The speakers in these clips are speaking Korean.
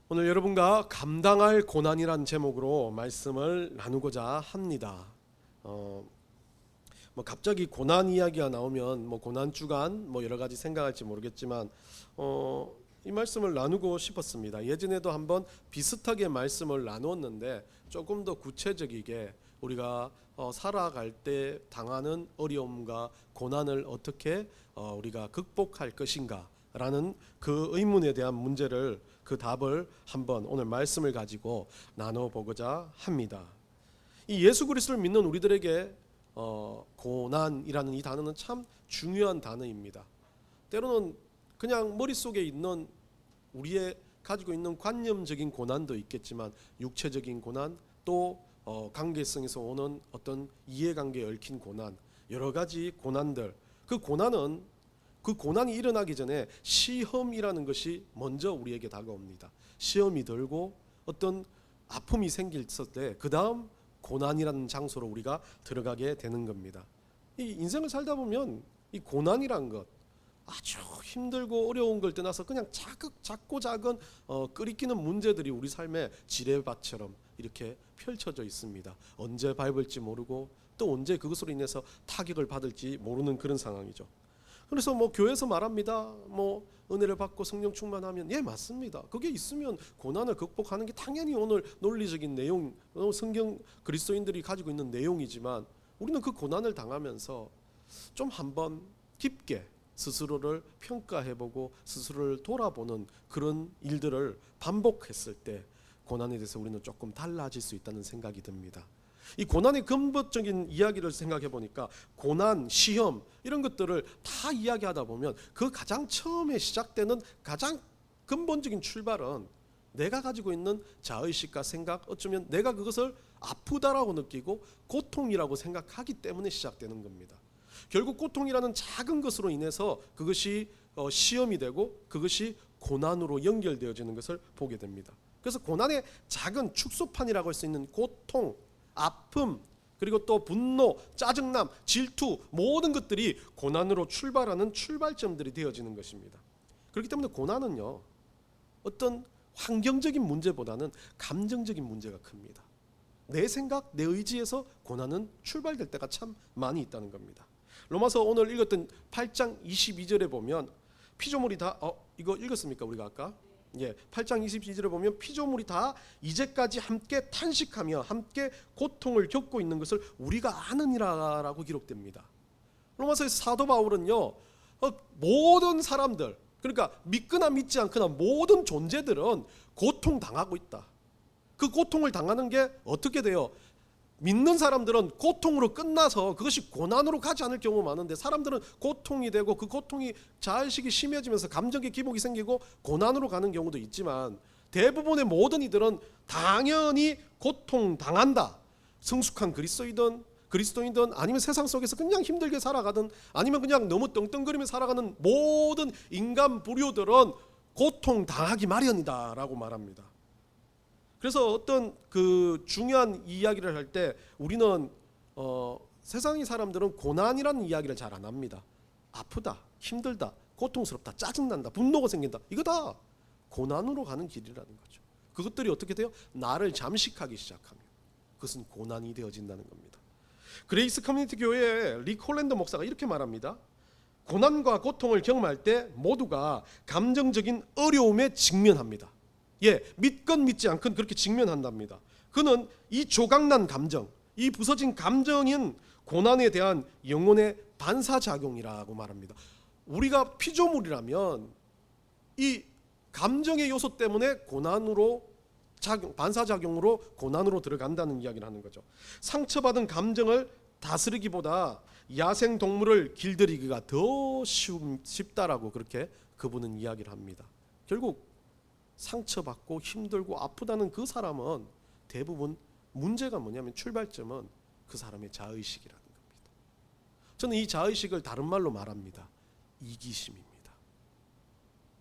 오늘 여러분과 감당할 고난이란 제목으로 말씀을 나누고자 합니다. 갑자기 고난 이야기가 나오면 고난 주간 여러 가지 생각할지 모르겠지만 이 말씀을 나누고 싶었습니다. 예전에도 한번 비슷하게 말씀을 나누었는데 조금 더 구체적이게 우리가 살아갈 때 당하는 어려움과 고난을 어떻게 우리가 극복할 것인가 라는 그 의문에 대한 문제를, 그 답을 한번 오늘 말씀을 가지고 나눠보고자 합니다. 이 예수 그리스도를 믿는 우리들에게 고난이라는 이 단어는 참 중요한 단어입니다. 때로는 그냥 머릿속에 있는 우리의 가지고 있는 관념적인 고난도 있겠지만 육체적인 고난, 또 관계성에서 오는 어떤 이해관계에 얽힌 고난, 여러 가지 고난들, 그 고난이 일어나기 전에 시험이라는 것이 먼저 우리에게 다가옵니다. 시험이 들고 어떤 아픔이 생길 때 그 다음 고난이라는 장소로 우리가 들어가게 되는 겁니다. 이 인생을 살다 보면 이 고난이란 것, 아주 힘들고 어려운 걸 떠나서 그냥 작고 작은 끓이끼는 문제들이 우리 삶의 지뢰밭처럼 이렇게 펼쳐져 있습니다. 언제 밟을지 모르고 또 언제 그것으로 인해서 타격을 받을지 모르는 그런 상황이죠. 그래서 교회에서 말합니다. 은혜를 받고 성령 충만하면, 예, 맞습니다. 그게 있으면 고난을 극복하는 게 당연히 오늘 논리적인 내용, 성경 그리스도인들이 가지고 있는 내용이지만 우리는 그 고난을 당하면서 좀 한번 깊게 스스로를 평가해보고 스스로를 돌아보는 그런 일들을 반복했을 때 고난에 대해서 우리는 조금 달라질 수 있다는 생각이 듭니다. 이 고난의 근본적인 이야기를 생각해 보니까 고난, 시험 이런 것들을 다 이야기하다 보면 그 가장 처음에 시작되는 가장 근본적인 출발은 내가 가지고 있는 자의식과 생각, 어쩌면 내가 그것을 아프다라고 느끼고 고통이라고 생각하기 때문에 시작되는 겁니다. 결국 고통이라는 작은 것으로 인해서 그것이 시험이 되고 그것이 고난으로 연결되어지는 것을 보게 됩니다. 그래서 고난의 작은 축소판이라고 할 수 있는 고통, 아픔, 그리고 또 분노, 짜증남, 질투, 모든 것들이 고난으로 출발하는 출발점들이 되어지는 것입니다. 그렇기 때문에 고난은요, 어떤 환경적인 문제보다는 감정적인 문제가 큽니다. 내 생각, 내 의지에서 고난은 출발될 때가 참 많이 있다는 겁니다. 로마서 오늘 읽었던 8장 22절에 보면 피조물이 다 이거 읽었습니까? 우리가 아까? 예, 8장 22절에 보면 피조물이 다 이제까지 함께 탄식하며 함께 고통을 겪고 있는 것을 우리가 아느니라라고 기록됩니다. 로마서의 사도 바울은요, 모든 사람들, 그러니까 믿거나 믿지 않거나 모든 존재들은 고통당하고 있다. 그 고통을 당하는 게 어떻게 돼요? 믿는 사람들은 고통으로 끝나서 그것이 고난으로 가지 않을 경우가 많은데, 사람들은 고통이 되고 그 고통이 자의식이 심해지면서 감정의 기복이 생기고 고난으로 가는 경우도 있지만 대부분의 모든 이들은 당연히 고통당한다. 성숙한 그리스도인이든 아니면 세상 속에서 그냥 힘들게 살아가든 아니면 그냥 너무 떵떵거리며 살아가는 모든 인간 부류들은 고통당하기 마련이다 라고 말합니다. 그래서 어떤 그 중요한 이야기를 할 때 우리는 세상의 사람들은 고난이라는 이야기를 잘 안 합니다. 아프다, 힘들다, 고통스럽다, 짜증난다, 분노가 생긴다, 이거 다 고난으로 가는 길이라는 거죠. 그것들이 어떻게 돼요? 나를 잠식하기 시작하면 그것은 고난이 되어진다는 겁니다. 그레이스 커뮤니티 교회의 릭 홀랜더 목사가 이렇게 말합니다. 고난과 고통을 경험할 때 모두가 감정적인 어려움에 직면합니다. 예, 믿건 믿지 않건 그렇게 직면한답니다. 그는 이 조각난 감정, 이 부서진 감정인 고난에 대한 영혼의 반사작용이라고 말합니다. 우리가 피조물이라면 이 감정의 요소 때문에 반사작용으로 고난으로 들어간다는 이야기를 하는 거죠. 상처받은 감정을 다스리기보다 야생동물을 길들이기가 더 쉽다라고 그렇게 그분은 이야기를 합니다. 결국 상처받고 힘들고 아프다는 그 사람은 대부분 문제가 뭐냐면 출발점은 그 사람의 자의식이라는 겁니다. 저는 이 자의식을 다른 말로 말합니다. 이기심입니다.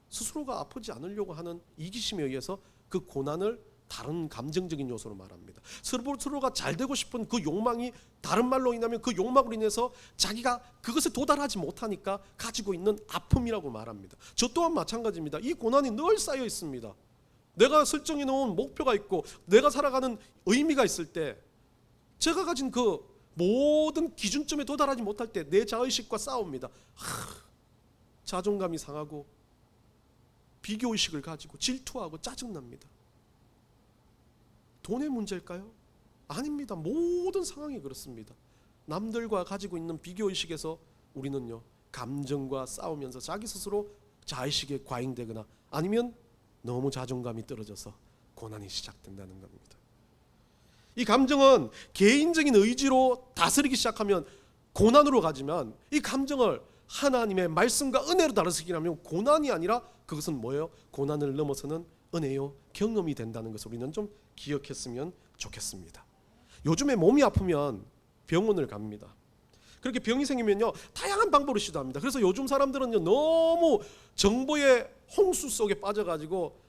스스로가 아프지 않으려고 하는 이기심에 의해서 그 고난을 다른 감정적인 요소로 말합니다. 스스로가 잘 되고 싶은 그 욕망이, 다른 말로 인하면 그 욕망으로 인해서 자기가 그것에 도달하지 못하니까 가지고 있는 아픔이라고 말합니다. 저 또한 마찬가지입니다. 이 고난이 늘 쌓여 있습니다. 내가 설정해 놓은 목표가 있고 내가 살아가는 의미가 있을 때 제가 가진 그 모든 기준점에 도달하지 못할 때 내 자의식과 싸웁니다. 자존감이 상하고 비교의식을 가지고 질투하고 짜증납니다. 돈의 문제일까요? 아닙니다. 모든 상황이 그렇습니다. 남들과 가지고 있는 비교의식에서 우리는요 감정과 싸우면서 자기 스스로 자의식에 과잉되거나 아니면 너무 자존감이 떨어져서 고난이 시작된다는 겁니다. 이 감정은 개인적인 의지로 다스리기 시작하면 고난으로 가지만 이 감정을 하나님의 말씀과 은혜로 다스리려면 고난이 아니라 그것은 뭐예요? 고난을 넘어서는 은혜요 경험이 된다는 것을 우리는 좀 기억했으면 좋겠습니다. 요즘에 몸이 아프면 병원을 갑니다. 그렇게 병이 생기면요 다양한 방법을 시도합니다. 그래서 요즘 사람들은요 너무 정보의 홍수 속에 빠져가지고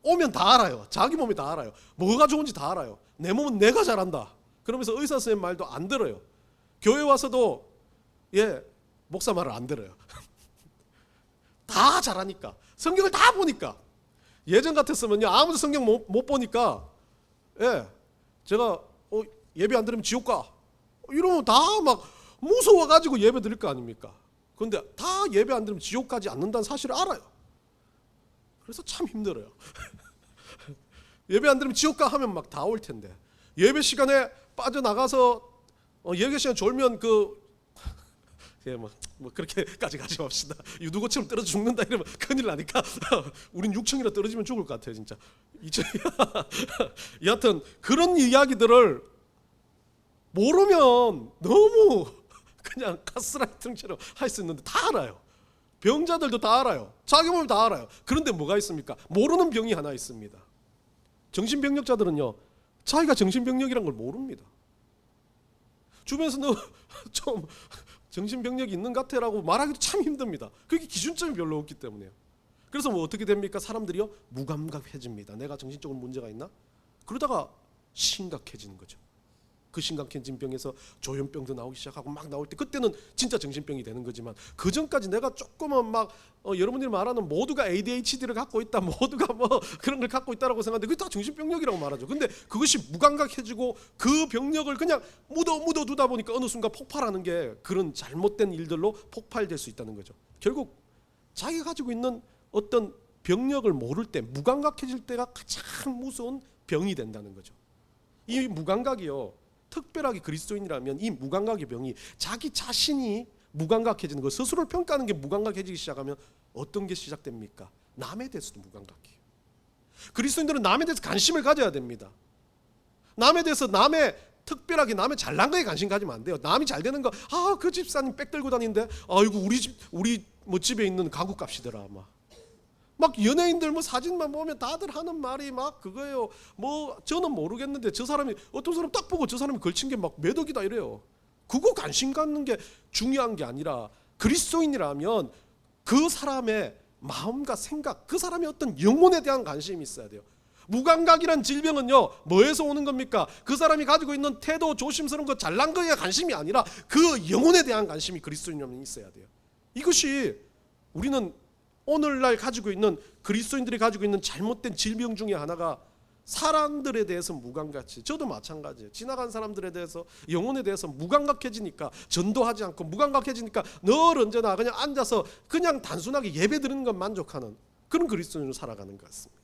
오면 다 알아요. 자기 몸이 다 알아요. 뭐가 좋은지 다 알아요. 내 몸은 내가 잘한다. 그러면서 의사 선생님 말도 안 들어요. 교회 와서도 목사 말을 안 들어요. 다 잘하니까. 성경을 다 보니까. 예전 같았으면요 아무도 성경 못 보니까 제가 예배 안 드리면 지옥 가 이러면 다 막 무서워가지고 예배 드릴 거 아닙니까? 그런데 다 예배 안 드리면 지옥 가지 않는다는 사실을 알아요. 그래서 참 힘들어요. 예배 안 드리면 지옥 가 하면 막 다 올 텐데 예배 시간에 빠져나가서 예배 시간 졸면 뭐 그렇게까지 가지 맙시다. 누구처럼 떨어져 죽는다 이러면 큰일 나니까 우린 6층이라 떨어지면 죽을 것 같아요 진짜. 여하튼 그런 이야기들을 모르면 너무 그냥 가스라이팅처럼 할 수 있는데 다 알아요. 병자들도 다 알아요. 자기 몸을 다 알아요. 그런데 뭐가 있습니까? 모르는 병이 하나 있습니다. 정신병력자들은요 자기가 정신병력이란 걸 모릅니다. 주변에서 너 좀 정신병력이 있는 것 같아라고 말하기도 참 힘듭니다. 그게 기준점이 별로 없기 때문에요. 그래서 뭐 어떻게 됩니까? 사람들이요 무감각해집니다. 내가 정신적으로 문제가 있나? 그러다가 심각해지는 거죠. 그 심각해진 병에서 조현병도 나오기 시작하고 막 나올 때 그때는 진짜 정신병이 되는 거지만 그 전까지 내가 조금은 막 여러분들이 말하는 모두가 ADHD를 갖고 있다, 모두가 뭐 그런 걸 갖고 있다라고 생각하는데 그게 다 정신병력이라고 말하죠. 근데 그것이 무감각해지고 그 병력을 그냥 묻어 두다 보니까 어느 순간 폭발하는 게 그런 잘못된 일들로 폭발될 수 있다는 거죠. 결국 자기가 가지고 있는 어떤 병력을 모를 때 무감각해질 때가 가장 무서운 병이 된다는 거죠. 이 무감각이요 특별하게 그리스도인이라면 이 무감각의 병이 자기 자신이 무감각해지는 거 스스로를 평가하는 게 무감각해지기 시작하면 어떤 게 시작됩니까? 남에 대해서도 무감각해요. 그리스도인들은 남에 대해서 관심을 가져야 됩니다. 남에 대해서 특별하게 남의 잘난 거에 관심 가지면 안 돼요. 남이 잘 되는 거 그 집사님 백 들고 다니는데 아이고 우리 뭐 집에 있는 가구 값이더라 막 연예인들 뭐 사진만 보면 다들 하는 말이 막 그거예요. 뭐 저는 모르겠는데 저 사람이 어떤 사람 딱 보고 저 사람이 걸친 게 막 몇 억이다 이래요. 그거 관심 갖는 게 중요한 게 아니라 그리스도인이라면 그 사람의 마음과 생각, 그 사람의 어떤 영혼에 대한 관심이 있어야 돼요. 무감각이란 질병은요 뭐에서 오는 겁니까? 그 사람이 가지고 있는 태도, 조심스러운 거, 잘난 거에 관심이 아니라 그 영혼에 대한 관심이 그리스도인이라면 있어야 돼요. 이것이 우리는 오늘날 가지고 있는 그리스도인들이 가지고 있는 잘못된 질병 중에 하나가 사람들에 대해서 무감각해. 저도 마찬가지예요. 지나간 사람들에 대해서 영혼에 대해서 무감각해지니까 전도하지 않고 무감각해지니까 늘 언제나 그냥 앉아서 그냥 단순하게 예배 드리는 것 만족하는 그런 그리스도인으로 살아가는 것 같습니다.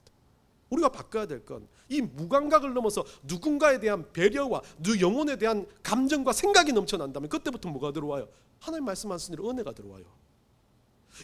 우리가 바꿔야 될 건 이 무감각을 넘어서 누군가에 대한 배려와 영혼에 대한 감정과 생각이 넘쳐난다면 그때부터 뭐가 들어와요? 하나님 말씀하신 대로 은혜가 들어와요.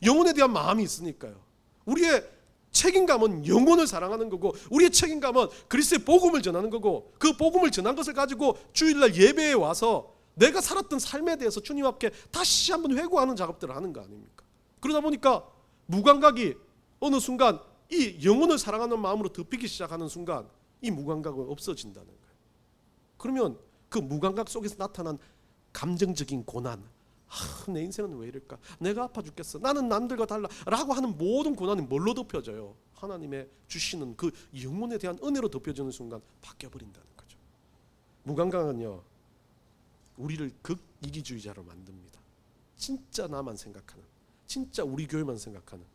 영혼에 대한 마음이 있으니까요. 우리의 책임감은 영혼을 사랑하는 거고 우리의 책임감은 그리스도의 복음을 전하는 거고 그 복음을 전한 것을 가지고 주일날 예배에 와서 내가 살았던 삶에 대해서 주님 앞에 다시 한번 회고하는 작업들을 하는 거 아닙니까? 그러다 보니까 무감각이 어느 순간 이 영혼을 사랑하는 마음으로 덮이기 시작하는 순간 이 무감각은 없어진다는 거예요. 그러면 그 무감각 속에서 나타난 감정적인 고난, 내 인생은 왜 이럴까? 내가 아파 죽겠어. 나는 남들과 달라. 라고 하는 모든 고난이 뭘로 덮여져요? 하나님의 주시는 그 영혼에 대한 은혜로 덮여지는 순간 바뀌어버린다는 거죠. 무감각은요 우리를 극이기주의자로 만듭니다. 진짜 나만 생각하는, 진짜 우리 교회만 생각하는,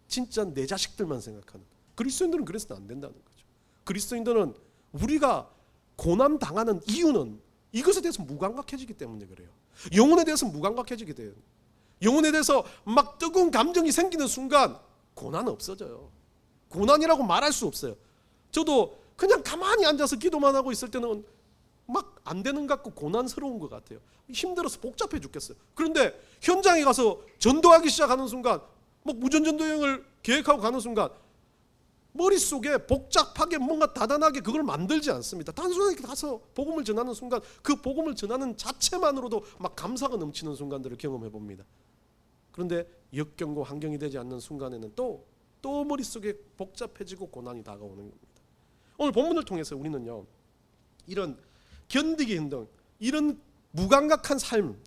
진짜 내 자식들만 생각하는 그리스도인들은 그래서는 안 된다는 거죠. 그리스도인들은 우리가 고난 당하는 이유는 이것에 대해서 무감각해지기 때문에 그래요. 영혼에 대해서 무감각해지게 돼요. 영혼에 대해서 막 뜨거운 감정이 생기는 순간 고난은 없어져요. 고난이라고 말할 수 없어요. 저도 그냥 가만히 앉아서 기도만 하고 있을 때는 막 안 되는 것 같고 고난스러운 것 같아요. 힘들어서 복잡해 죽겠어요. 그런데 현장에 가서 전도하기 시작하는 순간, 막 무전전도여행을 계획하고 가는 순간 머릿속에 복잡하게 뭔가 다단하게 그걸 만들지 않습니다. 단순하게 가서 복음을 전하는 순간 그 복음을 전하는 자체만으로도 막 감사가 넘치는 순간들을 경험해 봅니다. 그런데 역경고 환경이 되지 않는 순간에는 또 머릿속에 복잡해지고 고난이 다가오는 겁니다. 오늘 본문을 통해서 우리는요, 이런 견디기 힘든 이런 무감각한 삶,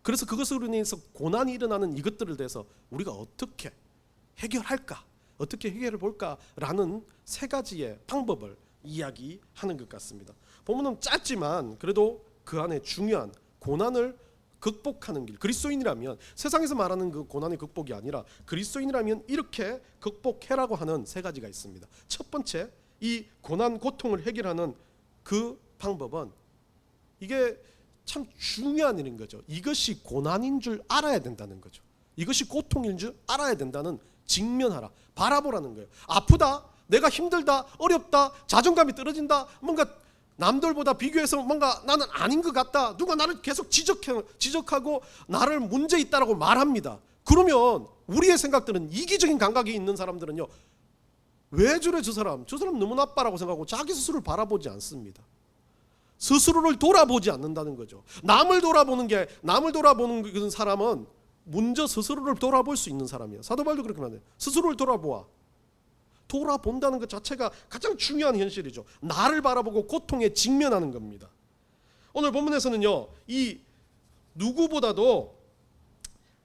그래서 그것으로 인해서 고난이 일어나는 이것들을 대해서 우리가 어떻게 해결할까, 어떻게 해결해 볼까라는 세 가지의 방법을 이야기하는 것 같습니다. 본문은 짧지만 그래도 그 안에 중요한 고난을 극복하는 길, 그리스도인이라면 세상에서 말하는 그 고난의 극복이 아니라 그리스도인이라면 이렇게 극복해라고 하는 세 가지가 있습니다. 첫 번째, 이 고난 고통을 해결하는 그 방법은, 이게 참 중요한 일인 거죠. 이것이 고난인 줄 알아야 된다는 거죠. 이것이 고통인 줄 알아야 된다는, 직면하라, 바라보라는 거예요. 아프다, 내가 힘들다, 어렵다, 자존감이 떨어진다, 뭔가 남들보다 비교해서 뭔가 나는 아닌 것 같다, 누가 나를 계속 지적하고 나를 문제 있다라고 말합니다. 그러면 우리의 생각들은, 이기적인 감각이 있는 사람들은요, 왜 저래 저 사람 너무 나빠라고 생각하고 자기 스스로를 바라보지 않습니다. 스스로를 돌아보지 않는다는 거죠. 남을 돌아보는 그 사람은 먼저 스스로를 돌아볼 수 있는 사람이에요. 사도 바울도 그렇게 말해요. 스스로를 돌아본다는 것 자체가 가장 중요한 현실이죠. 나를 바라보고 고통에 직면하는 겁니다. 오늘 본문에서는요, 이 누구보다도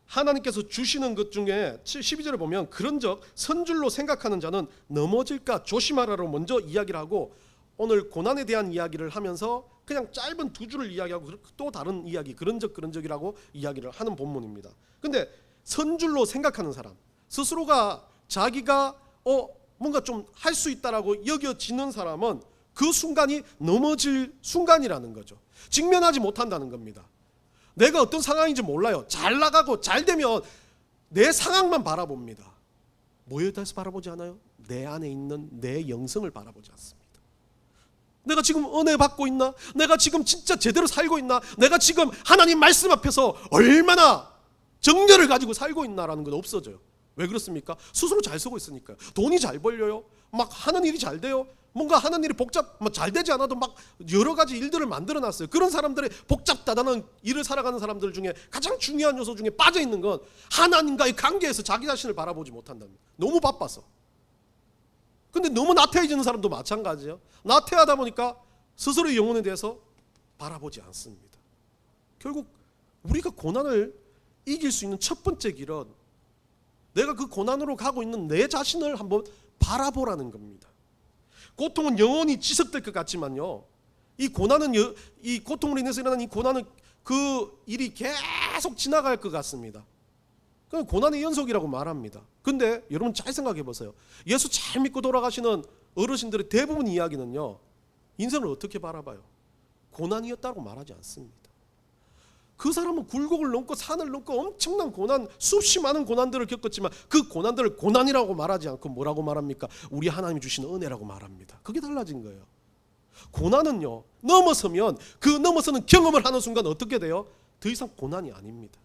하나님께서 주시는 것 중에 12절을 보면, 그런즉 선줄로 생각하는 자는 넘어질까 조심하라로 먼저 이야기를 하고, 오늘 고난에 대한 이야기를 하면서 그냥 짧은 두 줄을 이야기하고 또 다른 이야기, 그런적이라고 이야기를 하는 본문입니다. 근데 선줄로 생각하는 사람, 스스로가 자기가 뭔가 좀 할 수 있다라고 여겨지는 사람은 그 순간이 넘어질 순간이라는 거죠. 직면하지 못한다는 겁니다. 내가 어떤 상황인지 몰라요. 잘 나가고 잘 되면 내 상황만 바라봅니다. 뭐에 대해서 바라보지 않아요? 내 안에 있는 내 영성을 바라보지 않습니다. 내가 지금 은혜 받고 있나? 내가 지금 진짜 제대로 살고 있나? 내가 지금 하나님 말씀 앞에서 얼마나 정열을 가지고 살고 있나라는 건 없어져요. 왜 그렇습니까? 스스로 잘 쓰고 있으니까요. 돈이 잘 벌려요. 막 하는 일이 잘 돼요. 뭔가 하는 일이 잘 되지 않아도 막 여러 가지 일들을 만들어 놨어요. 그런 사람들의 복잡다단한 일을 살아가는 사람들 중에 가장 중요한 요소 중에 빠져 있는 건 하나님과의 관계에서 자기 자신을 바라보지 못한다는 거예요. 너무 바빠서. 근데 너무 나태해지는 사람도 마찬가지예요. 나태하다 보니까 스스로의 영혼에 대해서 바라보지 않습니다. 결국 우리가 고난을 이길 수 있는 첫 번째 길은, 내가 그 고난으로 가고 있는 내 자신을 한번 바라보라는 겁니다. 고통은 영원히 지속될 것 같지만요, 이 고통으로 인해서 일어나는 이 고난은 그 일이 계속 지나갈 것 같습니다. 그건 고난의 연속이라고 말합니다. 근데 여러분 잘 생각해 보세요. 예수 잘 믿고 돌아가시는 어르신들의 대부분 이야기는요, 인생을 어떻게 바라봐요? 고난이었다고 말하지 않습니다. 그 사람은 굴곡을 넘고 산을 넘고 엄청난 고난, 수없이 많은 고난들을 겪었지만 그 고난들을 고난이라고 말하지 않고 뭐라고 말합니까? 우리 하나님이 주시는 은혜라고 말합니다. 그게 달라진 거예요. 고난은요, 넘어서면 그 넘어서는 경험을 하는 순간 어떻게 돼요? 더 이상 고난이 아닙니다.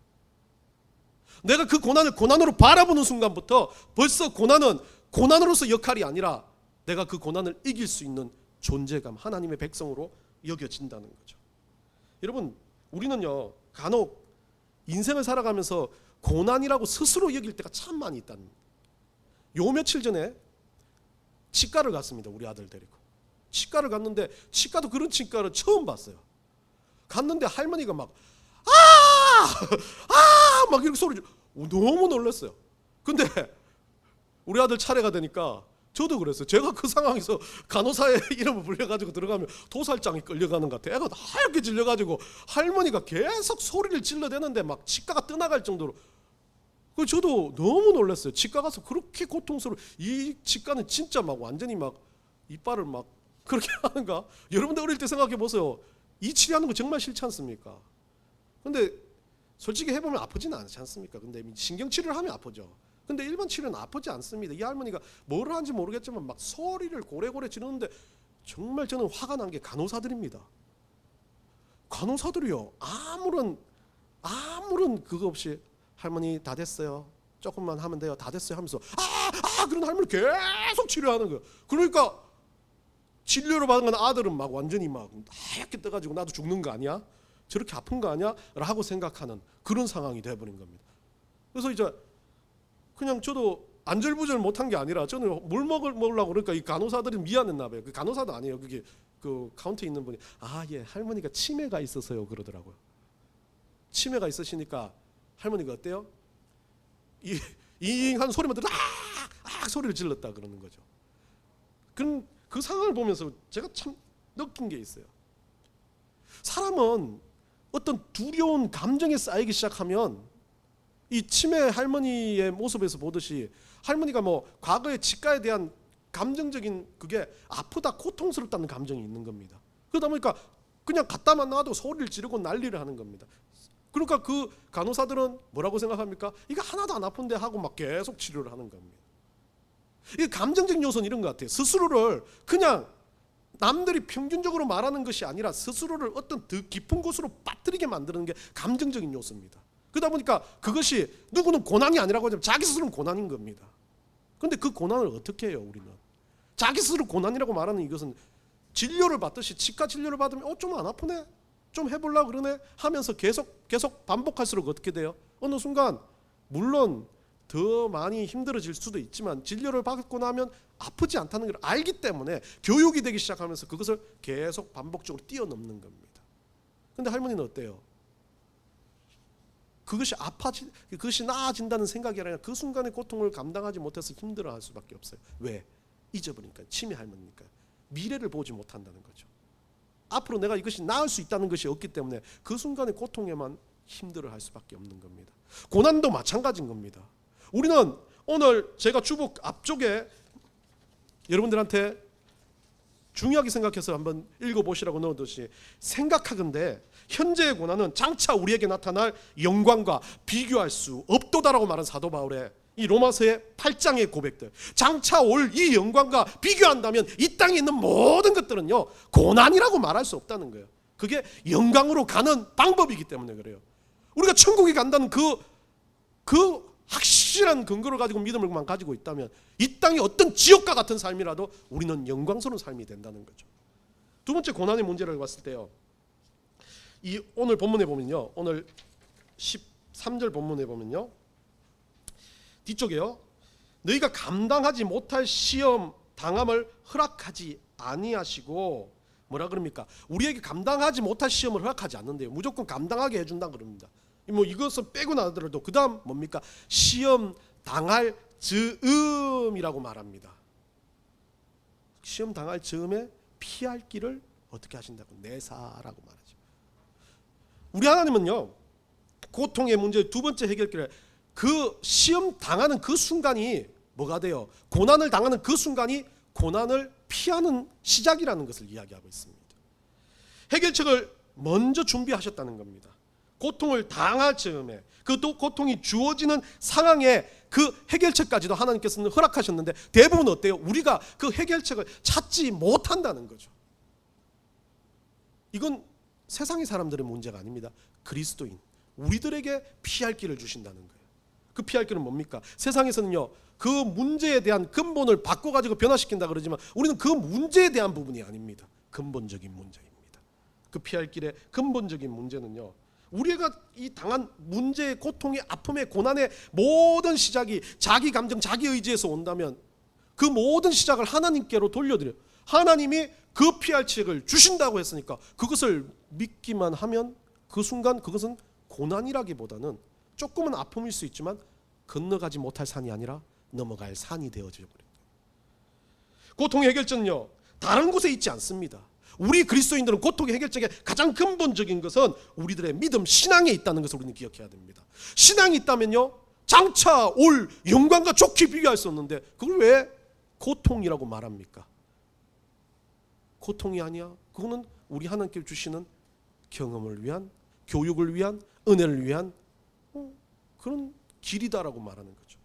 내가 그 고난을 고난으로 바라보는 순간부터 벌써 고난은 고난으로서 역할이 아니라 내가 그 고난을 이길 수 있는 존재감, 하나님의 백성으로 여겨진다는 거죠. 여러분, 우리는요, 간혹 인생을 살아가면서 고난이라고 스스로 여길 때가 참 많이 있다는, 요 며칠 전에 치과를 갔습니다. 우리 아들 데리고 치과를 갔는데, 치과도 그런 치과를 처음 봤어요. 갔는데 할머니가 막 막 이렇게 소리 너무 놀랐어요. 근데 우리 아들 차례가 되니까 저도 그랬어요. 제가 그 상황에서 간호사의 이름을 불려가지고 들어가면 도살장이 끌려가는 것 같아요. 애가 하얗게 질려가지고 할머니가 계속 소리를 질러대는데 막 치과가 떠나갈 정도로. 그 저도 너무 놀랐어요. 치과 가서 그렇게 고통스러워. 이 치과는 진짜 막 완전히 막 이빨을 막 그렇게 하는가? 여러분들 어릴 때 생각해 보세요. 이 치료하는 거 정말 싫지 않습니까? 근데 솔직히 해보면 아프지는 않지 않습니까? 근데 신경 치료를 하면 아프죠. 근데 일반 치료는 아프지 않습니다. 이 할머니가 뭘 하는지 모르겠지만 막 소리를 고래고래 지르는데 정말 저는 화가 난 게 간호사들입니다. 간호사들이요, 아무런 그거 없이 할머니 다 됐어요, 조금만 하면 돼요, 다 됐어요 하면서 그런 할머니 계속 치료하는 거예요. 그러니까 진료를 받은 건 아들은 막 완전히 막 하얗게 떠가지고 나도 죽는 거 아니야? 저렇게 아픈 거 아니야? 라고 생각하는 그런 상황이 돼버린 겁니다. 그래서 이제 그냥 저도 안절부절 못한 게 아니라 저는 물 먹으려고 그러니까 이 간호사들이 미안했나 봐요. 그 간호사도 아니에요. 그게 그 카운터에 있는 분이 예, 할머니가 치매가 있어서요 그러더라고요. 치매가 있으시니까 할머니가 어때요? 잉한 소리만 들어 소리를 질렀다 그러는 거죠. 그 상황을 보면서 제가 참 느낀 게 있어요. 사람은 어떤 두려운 감정에 쌓이기 시작하면 이 치매 할머니의 모습에서 보듯이 할머니가 뭐 과거의 치과에 대한 감정적인 그게 아프다 고통스럽다는 감정이 있는 겁니다. 그러다 보니까 그냥 갖다만 놔도 소리를 지르고 난리를 하는 겁니다. 그러니까 그 간호사들은 뭐라고 생각합니까? 이거 하나도 안 아픈데 하고 막 계속 치료를 하는 겁니다. 이 감정적인 요소는 이런 것 같아요. 스스로를 그냥 남들이 평균적으로 말하는 것이 아니라 스스로를 어떤 더 깊은 곳으로 빠뜨리게 만드는 게 감정적인 요소입니다. 그러다 보니까 그것이 누구는 고난이 아니라고 하지만 자기 스스로는 고난인 겁니다. 그런데 그 고난을 어떻게 해요? 우리는 자기 스스로 고난이라고 말하는 이것은 진료를 받듯이 치과 진료를 받으면 좀 안 아프네? 좀 해보려고 그러네? 하면서 계속 반복할수록 어떻게 돼요? 어느 순간 물론 더 많이 힘들어질 수도 있지만 진료를 받고 나면 아프지 않다는 걸 알기 때문에 교육이 되기 시작하면서 그것을 계속 반복적으로 뛰어넘는 겁니다. 그런데 할머니는 어때요? 그것이 나아진다는 생각이 아니라 그 순간의 고통을 감당하지 못해서 힘들어할 수밖에 없어요. 왜? 잊어버리니까. 치매 할머니니까. 미래를 보지 못한다는 거죠. 앞으로 내가 이것이 나을 수 있다는 것이 없기 때문에 그 순간의 고통에만 힘들어할 수밖에 없는 겁니다. 고난도 마찬가지인 겁니다. 우리는 오늘 제가 주복 앞쪽에 여러분들한테 중요하게 생각해서 한번 읽어보시라고 넣었듯이 생각하건대 현재의 고난은 장차 우리에게 나타날 영광과 비교할 수 없도다라고 말한 사도 바울의 이 로마서의 8장의 고백들, 장차 올 이 영광과 비교한다면 이 땅에 있는 모든 것들은요 고난이라고 말할 수 없다는 거예요. 그게 영광으로 가는 방법이기 때문에 그래요. 우리가 천국에 간다는 그 확실한 근거를 가지고 믿음을만 가지고 있다면 이 땅이 어떤 지옥과 같은 삶이라도 우리는 영광스러운 삶이 된다는 거죠. 두 번째 고난의 문제를 봤을 때요, 이 오늘 본문에 보면요, 오늘 13절 본문에 보면요, 뒤쪽에요, 너희가 감당하지 못할 시험 당함을 허락하지 아니하시고, 뭐라 그럽니까? 우리에게 감당하지 못할 시험을 허락하지 않는데요, 무조건 감당하게 해준다 그럽니다. 뭐 이것은 빼고 나더라도 그 다음 뭡니까? 시험 당할 즈음이라고 말합니다. 시험 당할 즈음에 피할 길을 어떻게 하신다고? 내사라고 말하죠. 우리 하나님은요, 고통의 문제 두 번째 해결길에 그 시험 당하는 그 순간이 뭐가 돼요? 고난을 당하는 그 순간이 고난을 피하는 시작이라는 것을 이야기하고 있습니다. 해결책을 먼저 준비하셨다는 겁니다. 고통을 당할 즈음에, 그 또 고통이 주어지는 상황에 그 해결책까지도 하나님께서는 허락하셨는데 대부분 어때요? 우리가 그 해결책을 찾지 못한다는 거죠. 이건 세상의 사람들의 문제가 아닙니다. 그리스도인 우리들에게 피할 길을 주신다는 거예요. 그 피할 길은 뭡니까? 세상에서는요, 그 문제에 대한 근본을 바꿔가지고 변화시킨다 그러지만 우리는 그 문제에 대한 부분이 아닙니다. 근본적인 문제입니다. 그 피할 길의 근본적인 문제는요, 우리가 이 당한 문제의 고통의 아픔의 고난의 모든 시작이 자기 감정, 자기 의지에서 온다면 그 모든 시작을 하나님께로 돌려드려요. 하나님이 그 피할 책을 주신다고 했으니까 그것을 믿기만 하면 그 순간 그것은 고난이라기보다는 조금은 아픔일 수 있지만 건너가지 못할 산이 아니라 넘어갈 산이 되어져 버립니다. 고통의 해결책은요, 다른 곳에 있지 않습니다. 우리 그리스도인들은 고통의 해결책의 가장 근본적인 것은 우리들의 믿음, 신앙에 있다는 것을 우리는 기억해야 됩니다. 신앙이 있다면요, 장차 올 영광과 좋게 비교할 수 없는데 그걸 왜 고통이라고 말합니까? 고통이 아니야. 그거는 우리 하나님께 주시는 경험을 위한, 교육을 위한, 은혜를 위한 그런 길이다라고 말하는 거죠.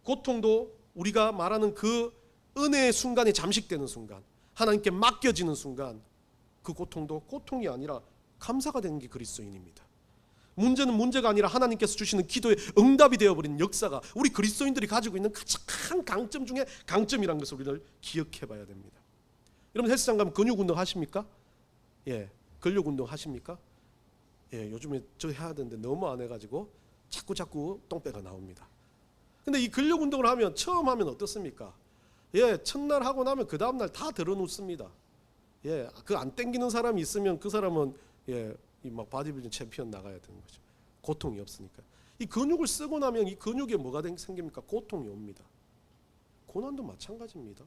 고통도 우리가 말하는 그 은혜의 순간이 잠식되는 순간, 하나님께 맡겨지는 순간, 그 고통도 고통이 아니라 감사가 되는 게 그리스도인입니다. 문제는 문제가 아니라 하나님께서 주시는 기도의 응답이 되어버린 역사가 우리 그리스도인들이 가지고 있는 가장 큰 강점 중에 강점이라는 것을 우리를 기억해 봐야 됩니다. 여러분 헬스장 가면 근육 운동 하십니까? 예, 근력 운동 하십니까? 예, 요즘에 저 해야 되는데 너무 안 해가지고 자꾸 똥배가 나옵니다. 근데 이 근력 운동을 하면 처음 하면 어떻습니까? 예, 첫날 하고 나면 그 다음날 다 들어눕습니다. 예, 그 안 땡기는 사람이 있으면 그 사람은 예, 이 막 바디빌딩 챔피언 나가야 되는 거죠. 고통이 없으니까. 이 근육을 쓰고 나면 이 근육에 뭐가 생깁니까? 고통이 옵니다. 고난도 마찬가지입니다.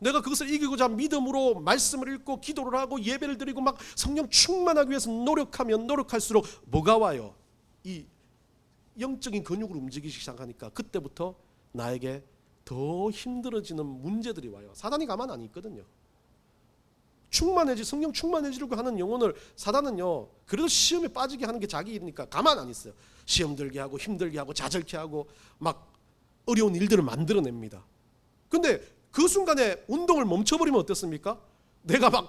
내가 그것을 이기고자 믿음으로 말씀을 읽고 기도를 하고 예배를 드리고 막 성령 충만하기 위해서 노력하면 노력할수록 뭐가 와요? 이 영적인 근육을 움직이기 시작하니까 그때부터 나에게 더 힘들어지는 문제들이 와요. 사단이 가만 안 있거든요. 성령 충만해지려고 하는 영혼을 사단은요, 그래도 시험에 빠지게 하는 게 자기 일이니까 가만 안 있어요. 시험 들게 하고 힘들게 하고 자절케 하고 막 어려운 일들을 만들어냅니다. 근데 그 순간에 운동을 멈춰버리면 어떻습니까? 내가 막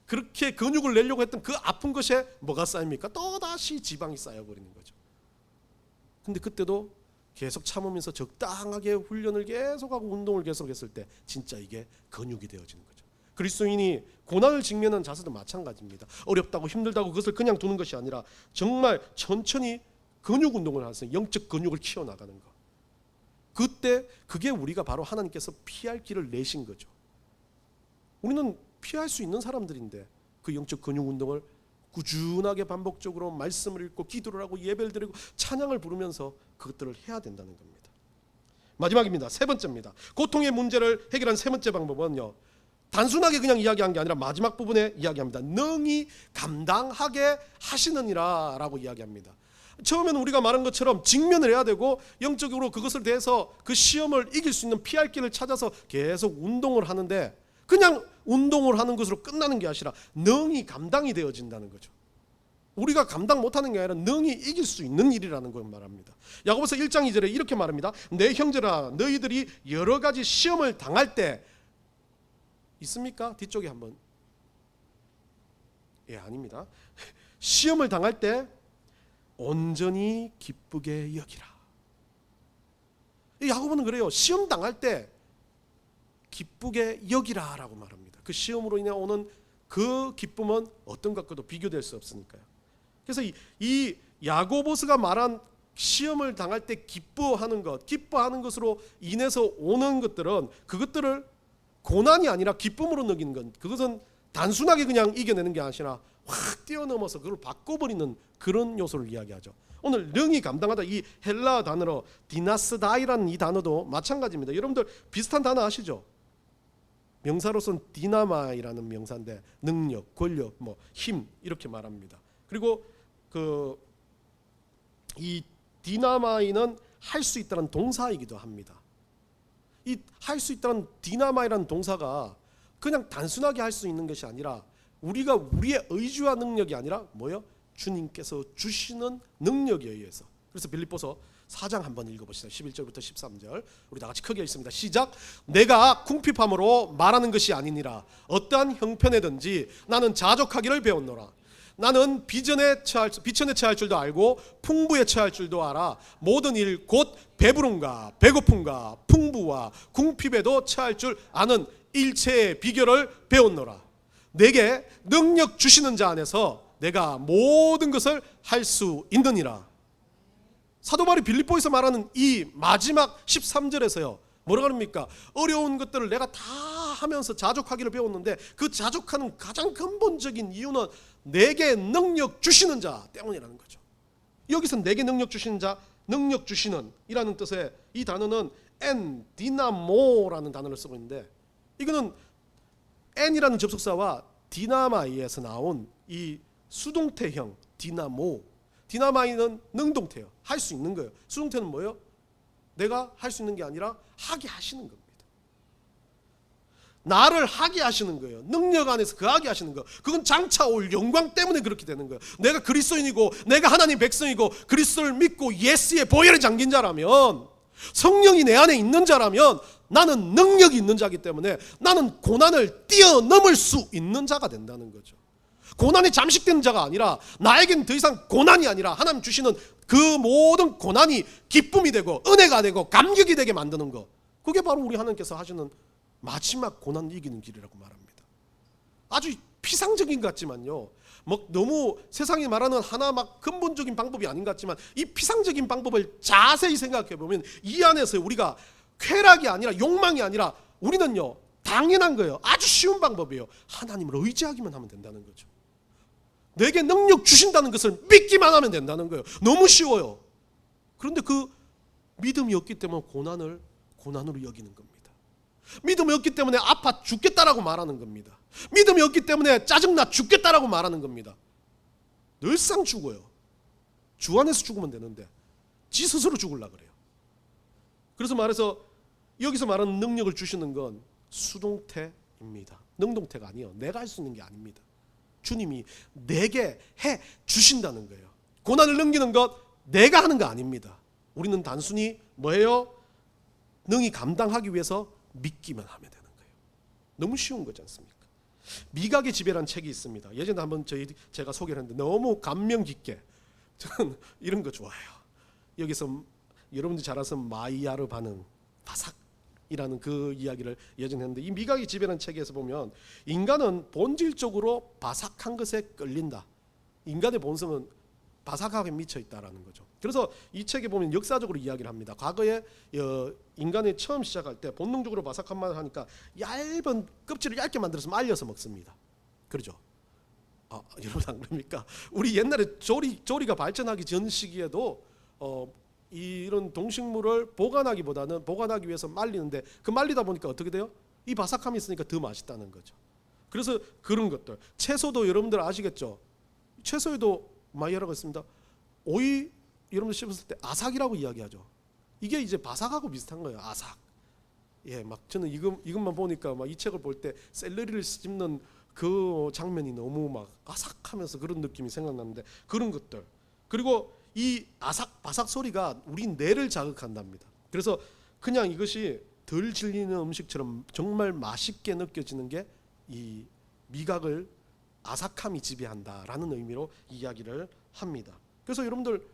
그렇게 근육을 내려고 했던 그 아픈 것에 뭐가 쌓입니까? 또다시 지방이 쌓여버리는 거죠. 근데 그때도 계속 참으면서 적당하게 훈련을 계속하고 운동을 계속했을 때 진짜 이게 근육이 되어지는 거죠. 그리스도인이 고난을 직면한 자세도 마찬가지입니다. 어렵다고 힘들다고 그것을 그냥 두는 것이 아니라 정말 천천히 근육 운동을 하면서 영적 근육을 키워나가는 것. 그때 그게 우리가 바로 하나님께서 피할 길을 내신 거죠. 우리는 피할 수 있는 사람들인데 그 영적 근육 운동을 꾸준하게 반복적으로 말씀을 읽고 기도를 하고 예배를 드리고 찬양을 부르면서 그것들을 해야 된다는 겁니다. 마지막입니다. 세 번째입니다. 고통의 문제를 해결한 세 번째 방법은요, 단순하게 그냥 이야기한 게 아니라 마지막 부분에 이야기합니다. 능히 감당하게 하시느니라 라고 이야기합니다. 처음에는 우리가 말한 것처럼 직면을 해야 되고 영적으로 그것을 대해서 그 시험을 이길 수 있는 피할 길을 찾아서 계속 운동을 하는데 그냥 운동을 하는 것으로 끝나는 게 아니라 능히 감당이 되어진다는 거죠. 우리가 감당 못하는 게 아니라 능히 이길 수 있는 일이라는 걸 말합니다. 야고보서 1장 2절에 이렇게 말합니다. 내 형제라 너희들이 여러 가지 시험을 당할 때 있습니까? 뒤쪽에 한번. 예, 아닙니다. 시험을 당할 때 온전히 기쁘게 여기라. 야고보는 그래요. 시험 당할 때 기쁘게 여기라라고 말합니다. 그 시험으로 인해 오는 그 기쁨은 어떤 것과도 비교될 수 없으니까요. 그래서 이 야고보스가 말한 시험을 당할 때 기뻐하는 것으로 인해서 오는 것들은 그것들을 고난이 아니라 기쁨으로 느끼는 것, 그것은 단순하게 그냥 이겨내는 게 아니라 확 뛰어넘어서 그걸 바꿔버리는 그런 요소를 이야기하죠. 오늘 능히 감당하다, 이 헬라 단어로 디나스다이라는 이 단어도 마찬가지입니다. 여러분들 비슷한 단어 아시죠? 명사로서는 디나마이라는 명사인데 능력, 권력, 힘 이렇게 말합니다. 그리고 이 디나마이는 할 수 있다는 동사이기도 합니다. 이 할 수 있다는 디나마이라는 동사가 그냥 단순하게 할 수 있는 것이 아니라 우리가 우리의 의지와 능력이 아니라 뭐요? 주님께서 주시는 능력에 의해서. 그래서 빌립보서 4장 한번 읽어보시죠. 11절부터 13절 우리 다 같이 크게 읽습니다. 시작. 내가 궁핍함으로 말하는 것이 아니니라. 어떠한 형편에든지 나는 자족하기를 배웠노라. 나는 비천에 처할 줄도 알고 풍부에 처할 줄도 알아. 모든 일 곧 배부름과 배고픔과 풍부와 궁핍에도 처할 줄 아는 일체의 비결을 배웠노라. 내게 능력 주시는 자 안에서 내가 모든 것을 할 수 있느니라. 사도 바울이 빌립보에서 말하는 이 마지막 13절에서요 뭐라고 합니까? 어려운 것들을 내가 다 하면서 자족하기를 배웠는데 그 자족하는 가장 근본적인 이유는 내게 능력 주시는 자 때문이라는 거죠. 여기서 내게 능력 주시는 자, 능력 주시는 이라는 뜻의 이 단어는 디나모라는 단어를 쓰고 있는데, 이거는 n이라는 접속사와 디나마이에서 나온 이 수동태형 디나모, 디나마이는 능동태예요. 할 수 있는 거예요. 수동태는 뭐예요? 내가 할 수 있는 게 아니라 하게 하시는 겁니다. 나를 하게 하시는 거예요. 능력 안에서 거하게 하시는 거. 그건 장차 올 영광 때문에 그렇게 되는 거예요. 내가 그리스도인이고 내가 하나님 백성이고 그리스도를 믿고 예수의 보혈에 잠긴 자라면, 성령이 내 안에 있는 자라면 나는 능력이 있는 자이기 때문에 나는 고난을 뛰어넘을 수 있는 자가 된다는 거죠. 고난이 잠식되는 자가 아니라, 나에겐 더 이상 고난이 아니라 하나님 주시는 그 모든 고난이 기쁨이 되고 은혜가 되고 감격이 되게 만드는 거. 그게 바로 우리 하나님께서 하시는 마지막 고난 이기는 길이라고 말합니다. 아주 피상적인 것 같지만요, 뭐 너무 세상이 말하는 하나 막 근본적인 방법이 아닌 것 같지만, 이 피상적인 방법을 자세히 생각해 보면 이 안에서 우리가 쾌락이 아니라, 욕망이 아니라, 우리는요 당연한 거예요. 아주 쉬운 방법이에요. 하나님을 의지하기만 하면 된다는 거죠. 내게 능력 주신다는 것을 믿기만 하면 된다는 거예요. 너무 쉬워요. 그런데 그 믿음이 없기 때문에 고난을 고난으로 여기는 겁니다. 믿음이 없기 때문에 아파 죽겠다라고 말하는 겁니다. 믿음이 없기 때문에 짜증나 죽겠다라고 말하는 겁니다. 늘상 죽어요. 주 안에서 죽으면 되는데 지 스스로 죽으려고 그래요. 그래서 말해서 여기서 말하는 능력을 주시는 건 수동태입니다. 능동태가 아니에요. 내가 할 수 있는 게 아닙니다. 주님이 내게 해 주신다는 거예요. 고난을 넘기는 것 내가 하는 거 아닙니다. 우리는 단순히 뭐예요? 능히 감당하기 위해서 믿기만 하면 되는 거예요. 너무 쉬운 거지 않습니까? 미각의 지배라는 책이 있습니다. 예전에 한번 제가 소개를 했는데 너무 감명 깊게, 저는 이런 거 좋아해요. 여기서 여러분들이 잘 아시는 마이야르 반응, 바삭이라는 그 이야기를 예전에 했는데, 이 미각의 지배라는 책에서 보면 인간은 본질적으로 바삭한 것에 끌린다. 인간의 본성은 바삭하게 미쳐 있다라는 거죠. 그래서 이 책에 보면 역사적으로 이야기를 합니다. 과거에 인간이 처음 시작할 때 본능적으로 바삭한 맛을 하니까 얇은 껍질을 얇게 만들어서 말려서 먹습니다. 그러죠? 여러분 안 그럽니까? 우리 옛날에 조리가 발전하기 전 시기에도 이런 동식물을 보관하기 위해서 말리는데, 그 말리다 보니까 어떻게 돼요? 이 바삭함이 있으니까 더 맛있다는 거죠. 그래서 그런 것들, 채소도 여러분들 아시겠죠? 채소에도 마이야르가 있습니다. 오이 여러분들 씹었을 때 아삭이라고 이야기하죠. 이게 이제 바삭하고 비슷한 거예요. 아삭. 예, 막 저는 이것만 보니까 막 이 책을 볼 때 샐러리를 씹는 그 장면이 너무 막 아삭하면서 그런 느낌이 생각나는데, 그런 것들. 그리고 이 아삭 바삭 소리가 우리 뇌를 자극한답니다. 그래서 그냥 이것이 덜 질리는 음식처럼 정말 맛있게 느껴지는 게 이 미각을, 아삭함이 지배한다라는 의미로 이야기를 합니다. 그래서 여러분들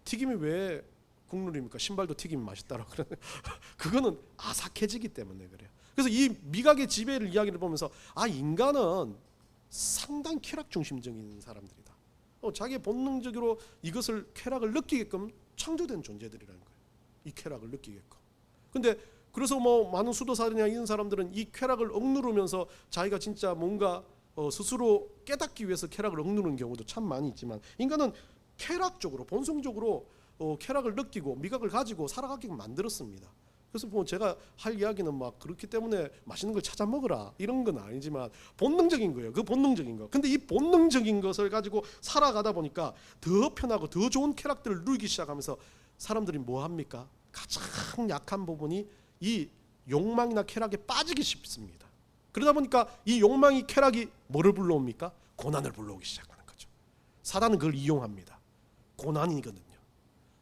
튀김이 왜 국룰입니까? 신발도 튀김이 맛있다라고 그러는 그거는 아삭해지기 때문에 그래요. 그래서 이 미각의 지배를 이야기를 보면서 인간은 상당히 쾌락 중심적인 사람들이다. 자기의 본능적으로 이것을 쾌락을 느끼게끔 창조된 존재들이라는 거예요. 이 쾌락을 느끼게끔. 근데 그래서 뭐 많은 수도사들이나 이런 사람들은 이 쾌락을 억누르면서 자기가 진짜 뭔가 스스로 깨닫기 위해서 쾌락을 억누르는 경우도 참 많이 있지만, 인간은 쾌락적으로, 본성적으로 쾌락을 느끼고 미각을 가지고 살아가게끔 만들었습니다. 그래서 뭐 제가 할 이야기는 막 그렇기 때문에 맛있는 걸 찾아 먹으라 이런 건 아니지만 본능적인 거예요. 그 본능적인 거. 근데 이 본능적인 것을 가지고 살아가다 보니까 더 편하고 더 좋은 쾌락들을 누리기 시작하면서 사람들이 뭐 합니까? 가장 약한 부분이 이 욕망이나 쾌락에 빠지기 쉽습니다. 그러다 보니까 이 욕망이, 쾌락이 뭐를 불러옵니까? 고난을 불러오기 시작하는 거죠. 사단은 그걸 이용합니다. 고난이거든요.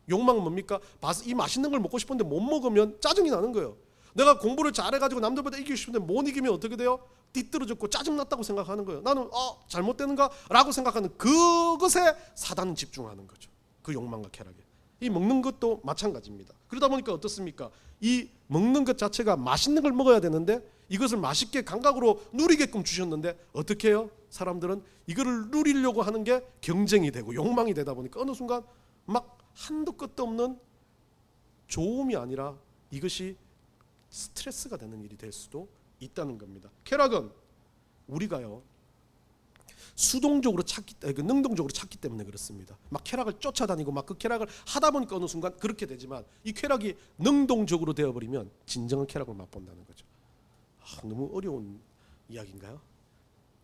욕망은 뭡니까? 이 맛있는 걸 먹고 싶은데 못 먹으면 짜증이 나는 거예요. 내가 공부를 잘해가지고 남들보다 이기고 싶은데 못 이기면 어떻게 돼요? 띠뚤어졌고 짜증났다고 생각하는 거예요. 나는 잘못되는가? 라고 생각하는 그것에 사단은 집중하는 거죠. 그 욕망과 쾌락에. 이 먹는 것도 마찬가지입니다. 그러다 보니까 어떻습니까? 이 먹는 것 자체가 맛있는 걸 먹어야 되는데 이것을 맛있게 감각으로 누리게끔 주셨는데 어떻게 해요? 사람들은 이거를 누리려고 하는 게 경쟁이 되고 욕망이 되다 보니까 어느 순간 막 한도 끝도 없는 좋음이 아니라 이것이 스트레스가 되는 일이 될 수도 있다는 겁니다. 쾌락은 우리가요 수동적으로 능동적으로 찾기 때문에 그렇습니다. 막 쾌락을 쫓아다니고 막 그 쾌락을 하다 보니까 어느 순간 그렇게 되지만, 이 쾌락이 능동적으로 되어버리면 진정한 쾌락을 맛본다는 거죠. 너무 어려운 이야기인가요?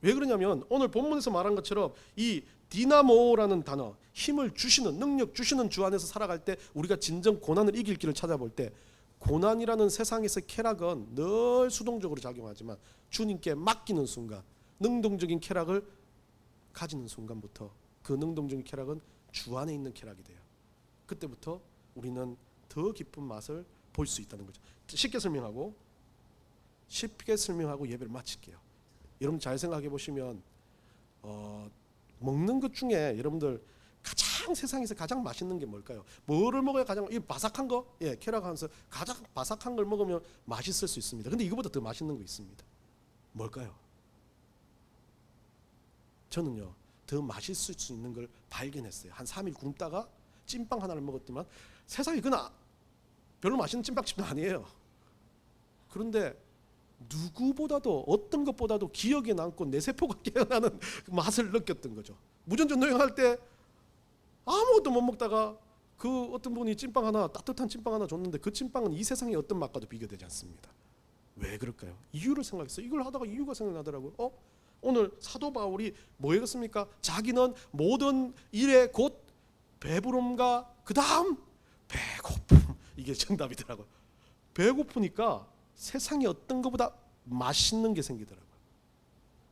왜 그러냐면 오늘 본문에서 말한 것처럼 이 디나모라는 단어, 힘을 주시는, 능력 주시는 주 안에서 살아갈 때 우리가 진정 고난을 이길 길을 찾아볼 때, 고난이라는 세상에서 쾌락은 늘 수동적으로 작용하지만 주님께 맡기는 순간, 능동적인 쾌락을 가지는 순간부터 그 능동적인 쾌락은 주 안에 있는 쾌락이 돼요. 그때부터 우리는 더 깊은 맛을 볼 수 있다는 거죠. 쉽게 설명하고 예배를 마칠게요. 여러분 잘 생각해 보시면 먹는 것 중에 여러분들 가장 세상에서 가장 맛있는 게 뭘까요? 뭐를 먹어야 가장 이 바삭한 거? 예, 쾌락하면서 가장 바삭한 걸 먹으면 맛있을 수 있습니다. 근데 이거보다 더 맛있는 거 있습니다. 뭘까요? 저는요 더 맛있을 수 있는 걸 발견했어요. 한 3일 굶다가 찐빵 하나를 먹었지만 세상에 그건 별로 맛있는 찐빵집도 아니에요. 그런데 누구보다도 어떤 것보다도 기억에 남고 내 세포가 깨어나는 맛을 느꼈던 거죠. 무전전 여행할 때 아무것도 못 먹다가 그 어떤 분이 찐빵 하나, 따뜻한 찐빵 하나 줬는데 그 찐빵은 이 세상의 어떤 맛과도 비교되지 않습니다. 왜 그럴까요? 이유를 생각했어요. 이걸 하다가 이유가 생각나더라고요. 오늘 사도 바울이 뭐 했습니까? 자기는 모든 일에 곧 배부름과 그 다음 배고픔, 이게 정답이더라고요. 배고프니까 세상에 어떤 것보다 맛있는 게 생기더라고요.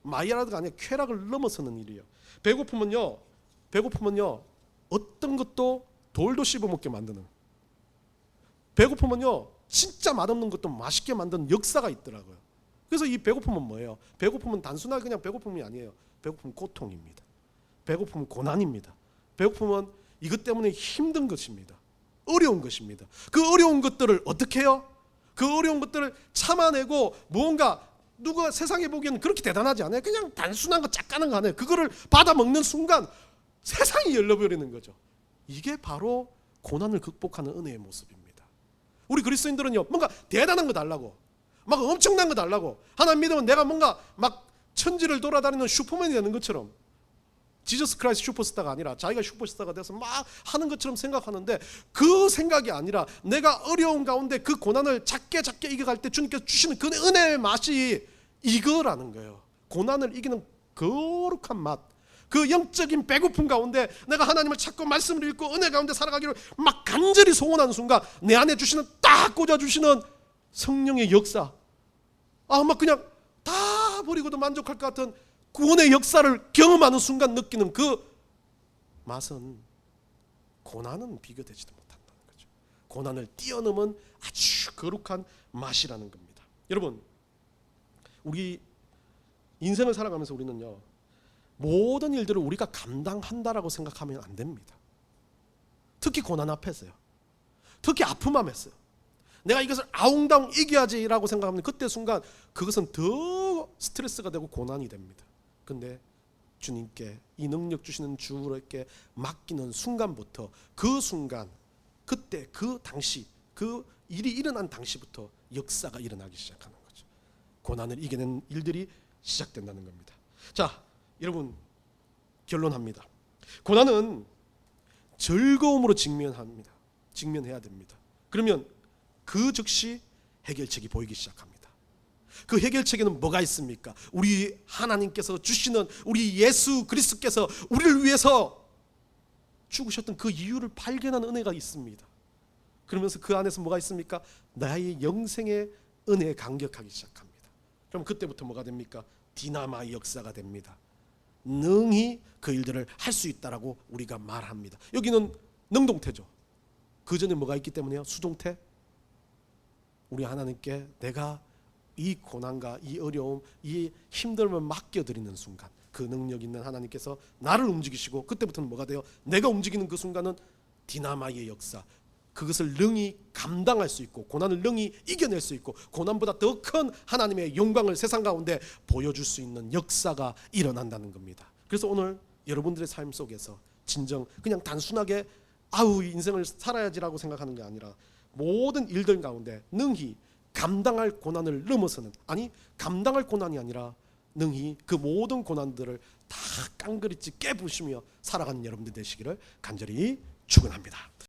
마이야라드가 아니라 쾌락을 넘어서는 일이에요. 배고프면요 어떤 것도 돌도 씹어먹게 만드는, 배고프면요 진짜 맛없는 것도 맛있게 만드는 역사가 있더라고요. 그래서 이 배고픔은 뭐예요? 배고픔은 단순하게 그냥 배고픔이 아니에요. 배고픔은 고통입니다. 배고픔은 고난입니다. 배고픔은 이것 때문에 힘든 것입니다. 어려운 것입니다. 그 어려운 것들을 어떻게 해요? 그 어려운 것들을 참아내고 무언가 누가 세상에 보기에는 그렇게 대단하지 않아요. 그냥 단순한 거 짝까는 거 아니에요. 그거를 받아먹는 순간 세상이 열려버리는 거죠. 이게 바로 고난을 극복하는 은혜의 모습입니다. 우리 그리스도인들은요 뭔가 대단한 거 달라고, 막 엄청난 거 달라고, 하나님 믿으면 내가 뭔가 막 천지를 돌아다니는 슈퍼맨이 되는 것처럼, 지저스 크라이스트 슈퍼스타가 아니라 자기가 슈퍼스타가 돼서 막 하는 것처럼 생각하는데 그 생각이 아니라 내가 어려운 가운데 그 고난을 작게 이겨갈 때 주님께서 주시는 그 은혜의 맛이 이거라는 거예요. 고난을 이기는 거룩한 맛, 그 영적인 배고픔 가운데 내가 하나님을 찾고 말씀을 읽고 은혜 가운데 살아가기를 막 간절히 소원하는 순간 내 안에 주시는 딱 꽂아주시는 성령의 역사, 막 그냥 다 버리고도 만족할 것 같은 구원의 역사를 경험하는 순간 느끼는 그 맛은 고난은 비교되지도 못한다는 거죠. 고난을 뛰어넘은 아주 거룩한 맛이라는 겁니다. 여러분, 우리 인생을 살아가면서 우리는요 모든 일들을 우리가 감당한다라고 생각하면 안 됩니다. 특히 고난 앞에서요, 특히 아픔 앞에서요, 내가 이것을 아웅다웅 이겨야지라고 생각하면 그때 순간 그것은 더 스트레스가 되고 고난이 됩니다. 근데 주님께 이 능력 주시는 주님께 맡기는 순간부터, 그 순간, 그때 그 당시, 그 일이 일어난 당시부터 역사가 일어나기 시작하는 거죠. 고난을 이겨낸 일들이 시작된다는 겁니다. 자, 여러분 결론합니다. 고난은 즐거움으로 직면해야 됩니다. 그러면 그 즉시 해결책이 보이기 시작합니다. 그 해결책에는 뭐가 있습니까? 우리 하나님께서 주시는, 우리 예수 그리스도께서 우리를 위해서 죽으셨던 그 이유를 발견하는 은혜가 있습니다. 그러면서 그 안에서 뭐가 있습니까? 나의 영생의 은혜에 감격하기 시작합니다. 그럼 그때부터 뭐가 됩니까? 디나마의 역사가 됩니다. 능히 그 일들을 할 수 있다라고 우리가 말합니다. 여기는 능동태죠. 그 전에 뭐가 있기 때문에요? 수동태. 우리 하나님께 내가 이 고난과 이 어려움, 이 힘듦을 맡겨드리는 순간 그 능력 있는 하나님께서 나를 움직이시고, 그때부터는 뭐가 돼요? 내가 움직이는 그 순간은 디나마의 역사, 그것을 능히 감당할 수 있고 고난을 능히 이겨낼 수 있고 고난보다 더 큰 하나님의 영광을 세상 가운데 보여줄 수 있는 역사가 일어난다는 겁니다. 그래서 오늘 여러분들의 삶 속에서 진정 그냥 단순하게 인생을 살아야지라고 생각하는 게 아니라 모든 일들 가운데 능히 감당할 고난을 넘어서는, 감당할 고난이 아니라 능히 그 모든 고난들을 다 깡그리지 깨부시며 살아가는 여러분들 되시기를 간절히 축원합니다.